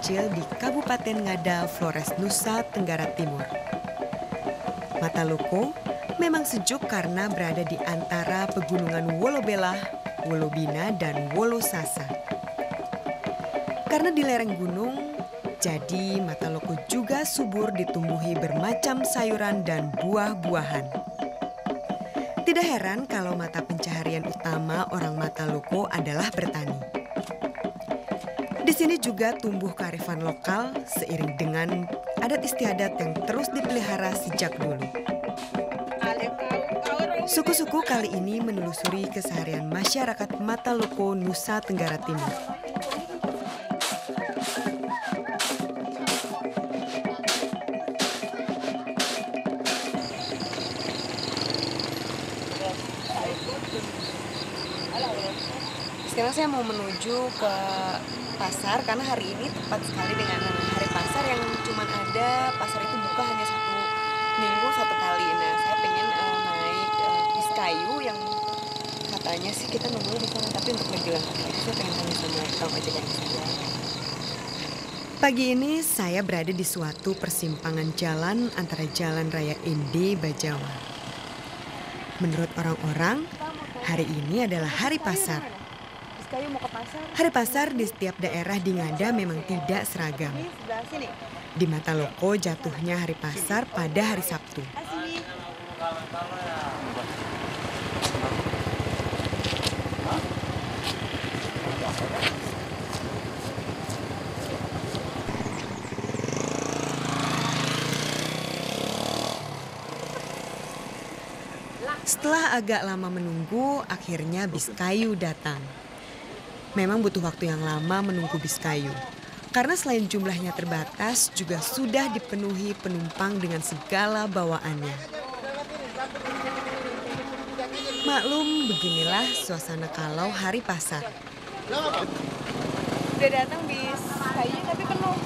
kecil di Kabupaten Ngada, Flores, Nusa Tenggara Timur. Mataloko memang sejuk karena berada di antara pegunungan Wolobela, Wolobina, dan Wolosasa. Karena di lereng gunung, jadi Mataloko juga subur ditumbuhi bermacam sayuran dan buah-buahan. Tidak heran kalau mata pencaharian utama orang Mataloko adalah bertani. Di sini juga tumbuh kearifan lokal seiring dengan adat istiadat yang terus dipelihara sejak dulu. Suku-suku kali ini menelusuri keseharian masyarakat Mataloko, Nusa Tenggara Timur. Sekarang saya mau menuju ke pasar karena hari ini tepat sekali dengan hari pasar yang cuma ada, pasar itu buka hanya satu minggu satu kali. Nah, saya pengen naik bis kayu yang katanya sih kita nunggu di sana, tapi untuk berjalan kaki saya pengen tanya sama tukang ojek yang saya. Pagi ini saya berada di suatu persimpangan jalan antara Jalan Raya Ende Bajawa. Menurut orang-orang, hari ini adalah hari pasar. Hari pasar di setiap daerah di Ngada memang tidak seragam. Di Mataloko jatuhnya hari pasar pada hari Sabtu. Setelah agak lama menunggu, akhirnya bis kayu datang. Memang butuh waktu yang lama menunggu bis kayu. Karena selain jumlahnya terbatas, juga sudah dipenuhi penumpang dengan segala bawaannya. Maklum, beginilah suasana kalau hari pasar. Udah datang bis kayu tapi penuh.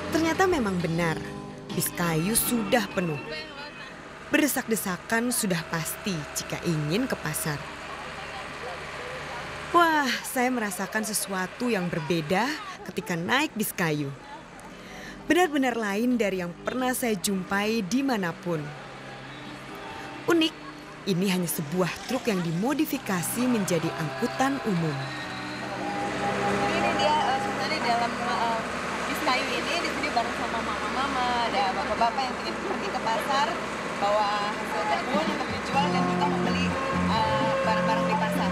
Ternyata memang benar, bis kayu sudah penuh. Berdesak-desakan sudah pasti jika ingin ke pasar. Wah, saya merasakan sesuatu yang berbeda ketika naik bis kayu. Benar-benar lain dari yang pernah saya jumpai dimanapun. Unik, ini hanya sebuah truk yang dimodifikasi menjadi angkutan umum. Ini dia sebenarnya dalam bis kayu ini di sini bareng sama mama-mama, ada bapak-bapak yang ingin pergi ke pasar, bawa hasil kebun untuk dijual dan juga membeli barang-barang di pasar.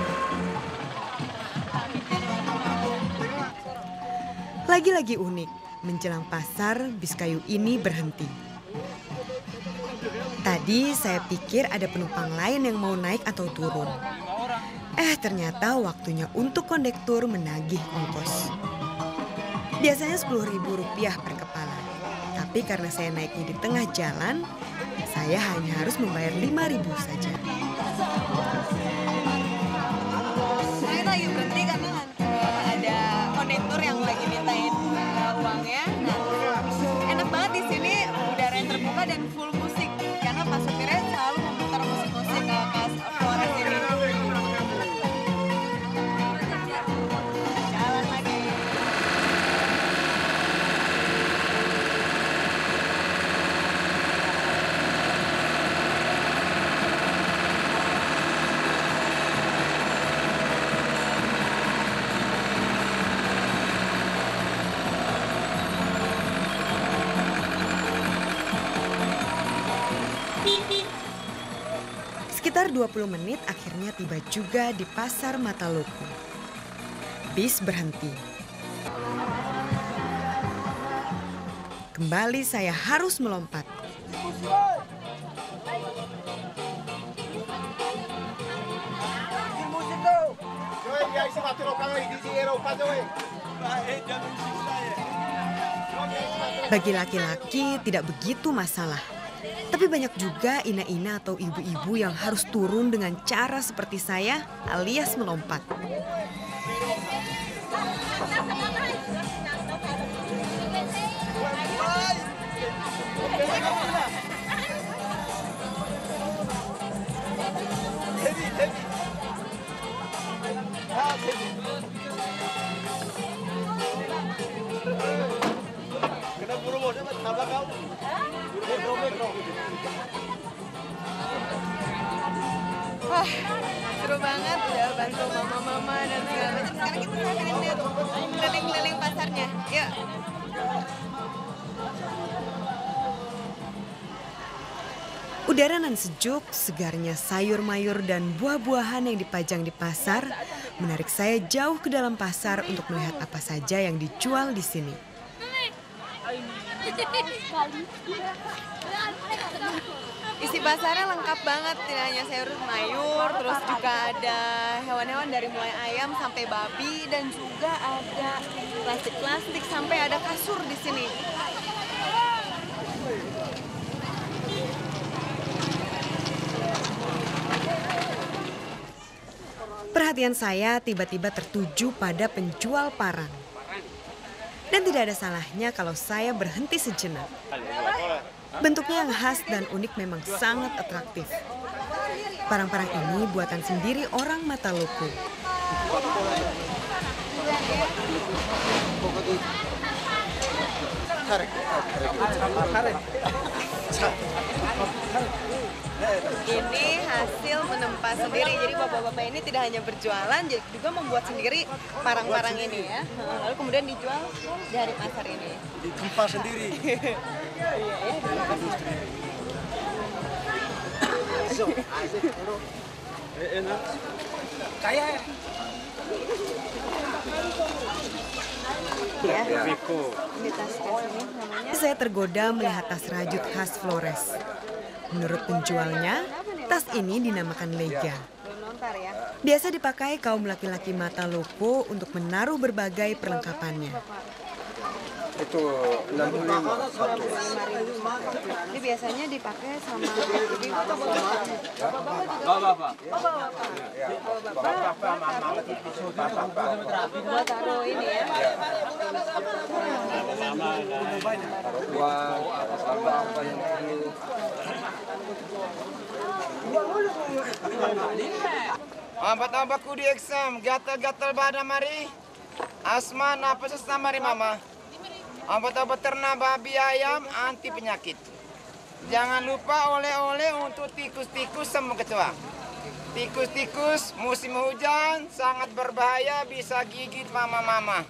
Lagi-lagi unik, menjelang pasar bis kayu ini berhenti. Tadi saya pikir ada penumpang lain yang mau naik atau turun. Ternyata waktunya untuk kondektur menagih ongkos. Biasanya Rp10.000 per kepala. Tapi karena saya naiknya di tengah jalan, saya hanya harus membayar Rp5.000 saja. Saya lagi berhenti karena ada kondektur yang lagi mintain uangnya. Nah, enak banget di sini, udara yang terbuka dan full musik. Karena Pak supirnya selalu memutar musik-musik ke Flores ini. Jalan lagi. Sekitar 20 menit akhirnya tiba juga di pasar Mataloko. Bis berhenti. Kembali saya harus melompat. Bagi laki-laki tidak begitu masalah. Tapi banyak juga ina-ina atau ibu-ibu yang harus turun dengan cara seperti saya alias melompat. Wah, seru banget udah bantu mama-mama dan segala macam. Sekarang kita pengen lihat keliling-keliling pasarnya. Yuk. Udara nan sejuk, segarnya sayur mayur dan buah-buahan yang dipajang di pasar menarik saya jauh ke dalam pasar untuk melihat apa saja yang dijual di sini. Isi pasarnya lengkap banget, tidak hanya sayur mayur, terus juga ada hewan-hewan dari mulai ayam sampai babi dan juga ada plastik-plastik sampai ada kasur di sini. Perhatian saya tiba-tiba tertuju pada penjual parang. Dan tidak ada salahnya kalau saya berhenti sejenak. Bentuknya yang khas dan unik memang sangat atraktif. Parang-parang ini buatan sendiri orang Mataloko. Ini hasil menempa sendiri, jadi bapak-bapak ini tidak hanya berjualan, jadi juga membuat sendiri parang-parang ini ya. Lalu kemudian dijual dari pasar ini. Ditempa sendiri. Kayak ya, ini tas ini namanya. Saya tergoda melihat tas rajut khas Flores. Menurut penjualnya, tas ini dinamakan lega. Biasa dipakai kaum laki-laki Mataloko untuk menaruh berbagai perlengkapannya. Itu 65. Ini biasanya dipakai sama ibu atau bapak? Bapak. Buat taruh ini ya. Obat-obatku di eksam, gatal-gatal badan mari. Asma, nafas sesak mari mama. Obat-obat ternak babi ayam anti penyakit. Jangan lupa oleh-oleh untuk tikus-tikus semua kecoa. Tikus-tikus musim hujan sangat berbahaya, bisa gigit mama-mama.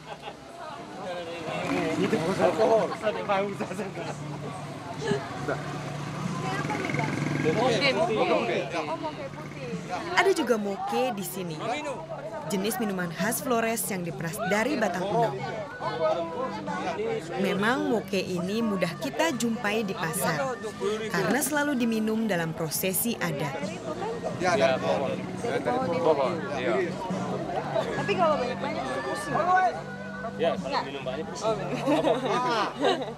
Ada juga moke di sini. Jenis minuman khas Flores yang diperas dari batang unau. Memang moke ini mudah kita jumpai di pasar karena selalu diminum dalam prosesi adat. Ya, Tapi kalau banyak-banyak pusing. Ya, kalau minum banyak pusing.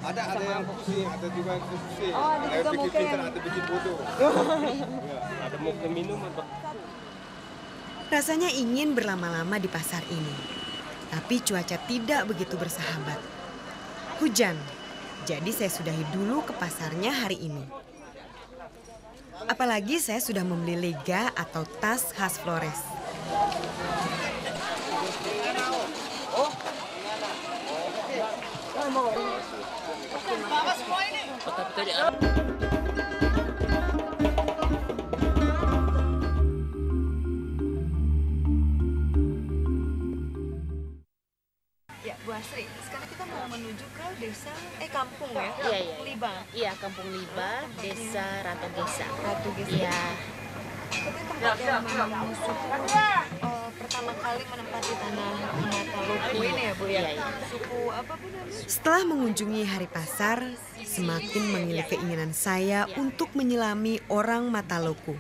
ada yang pusing, ada juga yang pusing. Oh, ada juga bikin moke pintar, yang- ada bikin bodoh. Ada mau ke minum atau Rasanya ingin berlama-lama di pasar ini. Tapi cuaca tidak begitu bersahabat. Hujan. Jadi saya sudahi dulu ke pasarnya hari ini. Apalagi saya sudah membeli lega atau tas khas Flores. Ya, Bu Asri, sekarang kita mau menuju ke desa, kampung ya? Liba. Iya, Kampung Liba, Desa Ratu Gesa. Ratu Gesa. Iya, Itu tempat yang memang suku pertama kali menempati tanah Mataloko ini ya Bu ya? Iya, iya. Suku apa Bu namanya? Setelah mengunjungi hari pasar, semakin mengilik keinginan saya untuk menyelami orang Mataloko.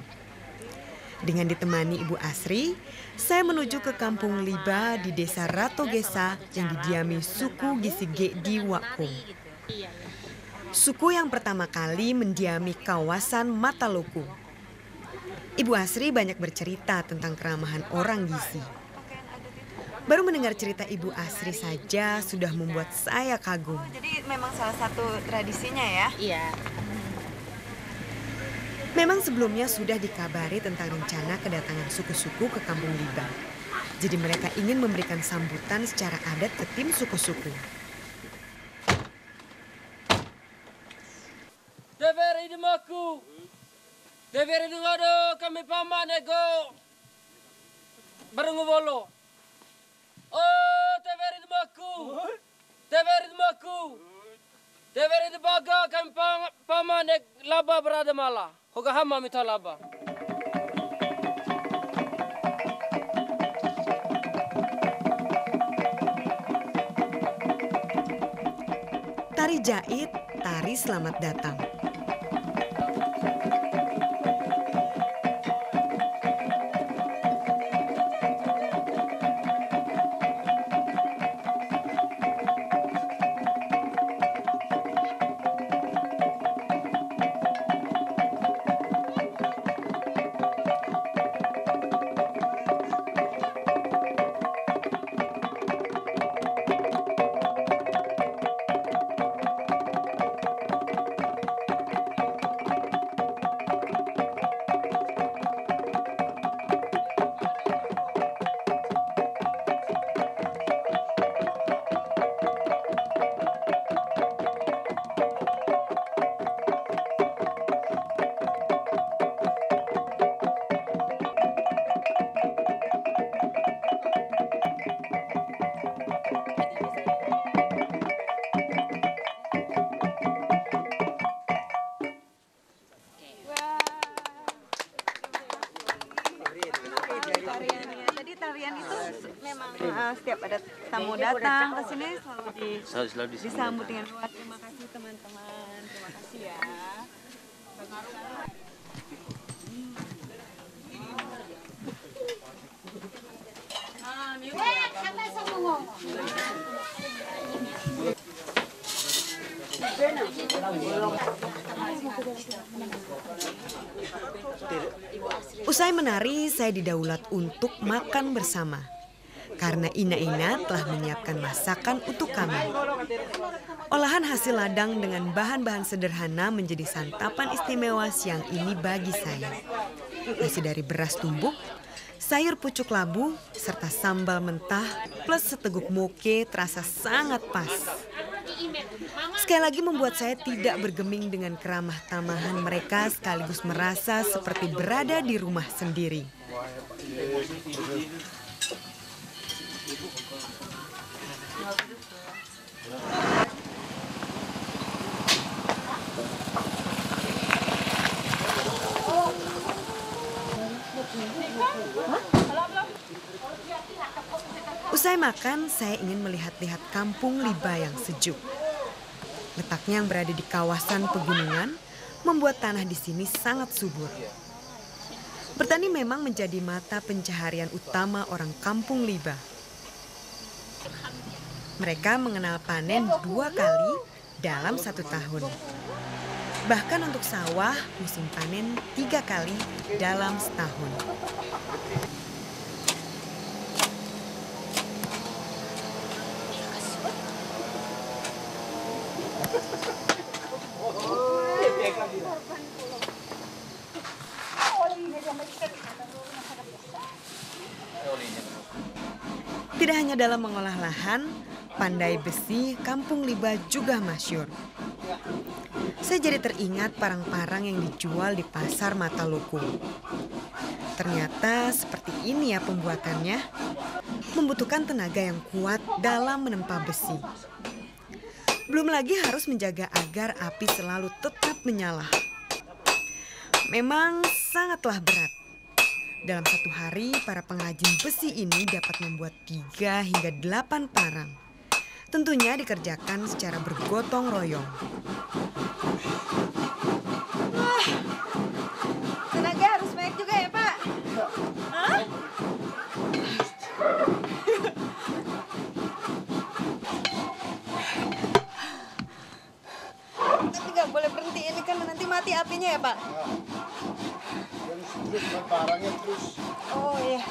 Dengan ditemani Ibu Asri, saya menuju ke Kampung Liba di Desa Ratu Gesa yang didiami suku Gisige di Wakung. iya. suku yang pertama kali mendiami kawasan Mataluku. Ibu Asri banyak bercerita tentang keramahan orang Gisi. Baru mendengar cerita Ibu Asri saja sudah membuat saya kagum. Jadi memang salah satu tradisinya ya? Iya. Memang sebelumnya sudah dikabari tentang rencana kedatangan suku-suku ke Kampung Liba. Jadi mereka ingin memberikan sambutan secara adat ke tim suku-suku. Deveri di maku, deveri di ngado kami paman ego, bareng bolo. Oh, deveri di maku, deveri di maku, deveri di baga kami paman laba berada malah, hoga hama mita laba. Tari jait, tari selamat datang. Jadi tarian itu memang setiap ada tamu datang ke sini selalu disambut dengan luar. Terima kasih teman-teman, terima kasih ya. Usai menari, saya didaulat untuk makan bersama. Karena Ina-Ina telah menyiapkan masakan untuk kami. Olahan hasil ladang dengan bahan-bahan sederhana menjadi santapan istimewa siang ini bagi saya. Nasi dari beras tumbuk, sayur pucuk labu, serta sambal mentah plus seteguk moke terasa sangat pas. Sekali lagi membuat saya tidak bergeming dengan keramah tamahan mereka sekaligus merasa seperti berada di rumah sendiri. Usai makan, saya ingin melihat-lihat Kampung Liba yang sejuk. Letaknya yang berada di kawasan pegunungan membuat tanah di sini sangat subur. Bertani memang menjadi mata pencaharian utama orang Kampung Liba. Mereka mengenal panen 2 kali dalam 1 tahun. Bahkan untuk sawah, musim panen 3 kali dalam setahun. Tidak hanya dalam mengolah lahan, pandai besi Kampung Liba juga masyhur. Saya jadi teringat parang-parang yang dijual di pasar Mataluku. Ternyata seperti ini ya pembuatannya, membutuhkan tenaga yang kuat dalam menempa besi. Belum lagi harus menjaga agar api selalu tetap menyala. Memang sangatlah berat. Dalam 1 hari, para pengrajin besi ini dapat membuat 3 hingga 8 parang. Tentunya dikerjakan secara bergotong royong. Wah, tenaga harus banyak juga ya, Pak? Hah? barangnya terus. Oh iya.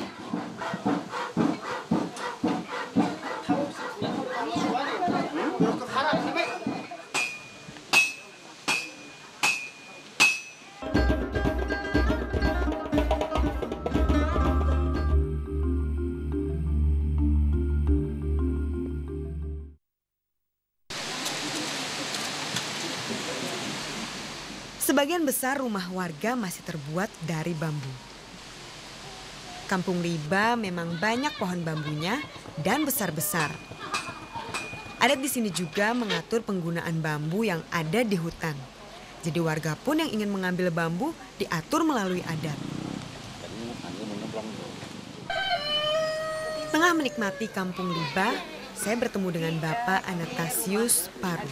Terus ke harap sampai. Sebagian besar rumah warga masih terbuat dari bambu. Kampung Liba memang banyak pohon bambunya dan besar-besar. Adat di sini juga mengatur penggunaan bambu yang ada di hutan. Jadi warga pun yang ingin mengambil bambu diatur melalui adat. Tengah menikmati Kampung Liba, saya bertemu dengan Bapak Anastasius Paru.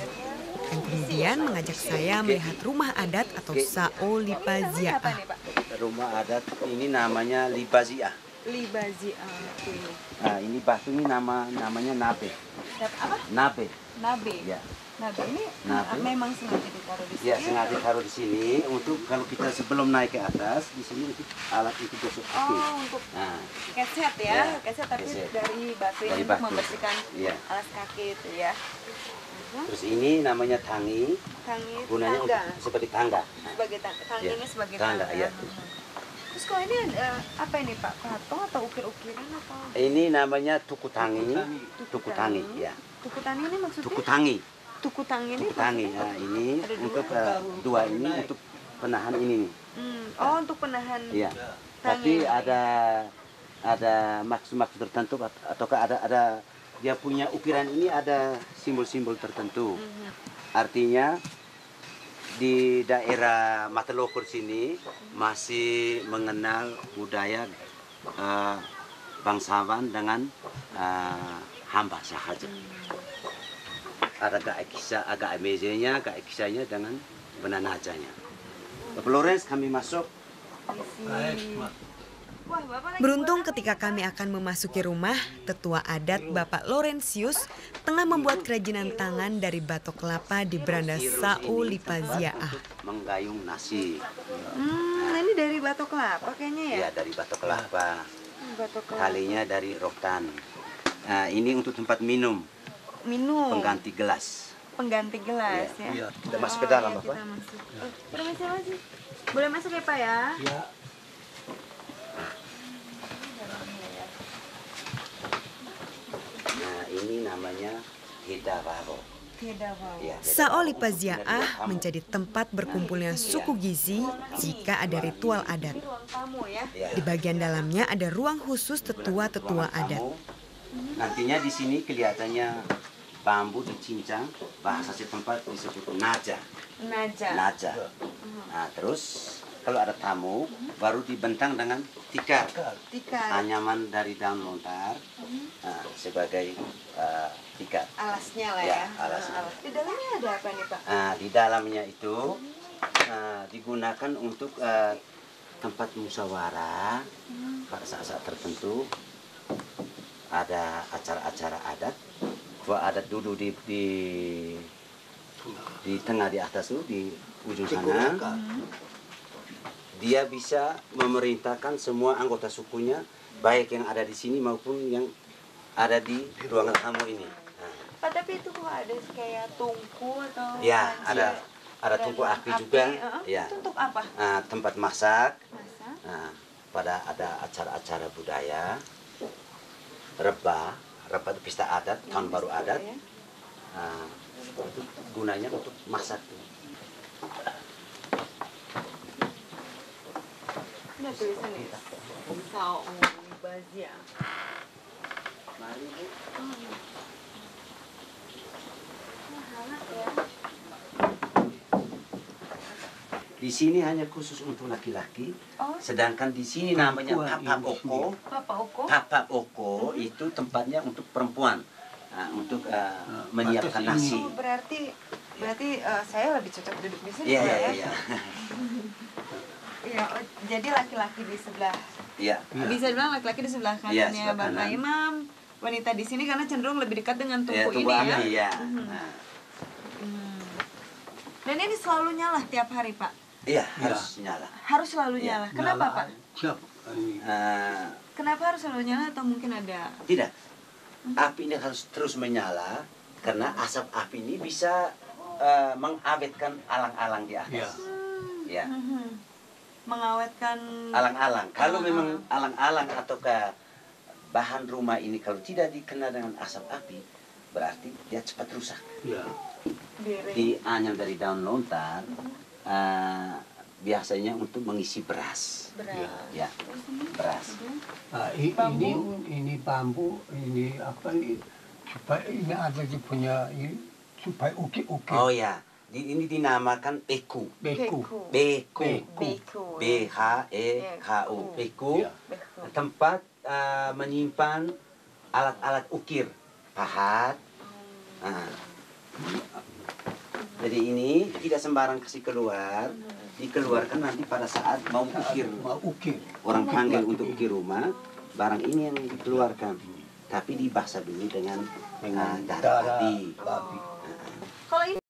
Yang kemudian mengajak saya melihat rumah adat atau Sao Lipaziah. Rumah adat ini namanya Lipaziah. Lipaziah. Nah, ini batu ini namanya nabe. Apa? Nabe. Nabe. Ya. Nabe ini Nabe. memang sengaja ditaruh di sini. Ya, sengaja taruh di sini untuk kalau kita sebelum naik ke atas di sini untuk alat itu gosok kaki. Oh, untuk Nah, keset ya, Ya, keset tapi keset. dari batu Dari ini batu. untuk membersihkan Iya. alas kaki itu ya. terus ini namanya tangi, Tangi itu gunanya tangga. untuk seperti tangga. Nah, Sebagai tangi Ya, ini sebagai tangga, tangga. ya. Terus kalau ini ada apa ini Pak? Patung atau ukir-ukiran atau? ini namanya tuku tangi, tuku tangi, ya. Tuku tangi ini maksudnya? Tuku tangi, Tuku tangi ini tuku tangi. maksudnya? Nah, ini Ada dua. untuk dua ini untuk penahan ini nih. Oh, untuk penahan. Iya. Tangi. Tapi ada maksud-maksud tertentu ataukah ada dia punya ukiran ini ada simbol-simbol tertentu. Artinya di daerah Matelokor sini masih mengenal budaya bangsawan dengan hamba sahaja. Ada agak mejanya, agak kisahnya dengan benanajanya. Bapak Lawrence, kami masuk. Wah, Bapak lagi Beruntung ketika kami akan memasuki rumah, tetua adat Bapak Laurentius tengah membuat kerajinan tangan dari batok kelapa di beranda Sao Lipaziah. Menggayung nasi. ini dari batok kelapa kayaknya ya? Ya, dari batok kelapa. Batok kelapa. Kalinya dari rotan. Nah, ini untuk tempat minum, Minum. pengganti gelas. Pengganti gelas ya. Iya. Kita masuk ke dalam, iya, Bapak. kita masuk. Permisi, masih. Boleh masuk ya, Pak ya? Ya. Nah, ini namanya Hidawaro. Tidak, Pak. Ya, Sao Lipaziah menjadi tempat berkumpulnya suku Gizi jika ada ritual adat. Ruang tamu ya. Di bagian dalamnya ada ruang khusus tetua-tetua ruangan adat. tamu. Nantinya di sini kelihatannya bambu dicincang, bahasa setempat disebut naja. Naja. Naja. Nah, terus kalau ada tamu baru dibentang dengan tikar. Tikar. Anyaman dari daun lontar sebagai tikar. Alasnya lah Ya, ya. alasnya. Alas. Di dalamnya ada apa nih, Pak? Nah, di dalamnya itu digunakan untuk tempat musyawarah pada saat-saat tertentu. Ada acara-acara adat. Kalau adat dulu di tengah di atas itu di ujung sana. Dia bisa memerintahkan semua anggota sukunya, baik yang ada di sini maupun yang ada di ruangan tamu ini. Pak, tapi itu kok ada kayak tungku atau Ya, panci ada dan tungku api juga. Ya. Itu untuk apa? Tempat masak. Masak. Pada ada acara-acara budaya, rebah itu pesta adat, tahun baru adat. Ya. Itu gunanya untuk masak. Ini ada tulisannya. Sao Lipaziah. Mari, Bu. Hangat ya. Di sini hanya khusus untuk laki-laki, Oh. sedangkan di sini namanya Tapak Oko. Bapak Oko. Tapak Oko itu tempatnya untuk perempuan, untuk menyiapkan nasi. Oh, berarti saya lebih cocok duduk di sini Iya, Pak, iya, ya. iya. Iya, jadi laki-laki di sebelah. Iya. Bisa dibilang laki-laki di sebelah Iya, kanannya sebelah Bapak kanan. Imam. Wanita di sini karena cenderung lebih dekat dengan Ya, tungku tunggu ini ya. api, ya. Nah, Dan ini selalu nyala tiap hari, Pak. Iya, harus nyala. Harus selalu Iya. nyala. Kenapa Pak? Siap. Kenapa harus selalu nyala atau mungkin ada? Tidak. Api ini harus terus menyala karena asap api ini bisa mengawetkan alang-alang di atas. Ya. Mengawetkan Alang-alang. Kalau memang alang-alang atau bahan rumah ini kalau tidak dikena dengan asap api, berarti dia cepat rusak. Ya. Dianyam dari daun lontar biasanya untuk mengisi beras. Ya, beras. Nah, ini bambu, ini apa ini? Supaya ini ada di punya ini supaya ukir-ukir. Oh ya, ini dinamakan beku. Beku. Beku. Beku. B-H-E-K-U. Beku. Ya. Tempat menyimpan alat-alat ukir, pahat. Nah, jadi ini tidak sembarang kasih keluar, dikeluarkan nanti pada saat mau ukir. Mau ukir. Orang panggil untuk ukir rumah, barang ini yang dikeluarkan. Tapi dibasah dulu dengan darah babi. Kalau ini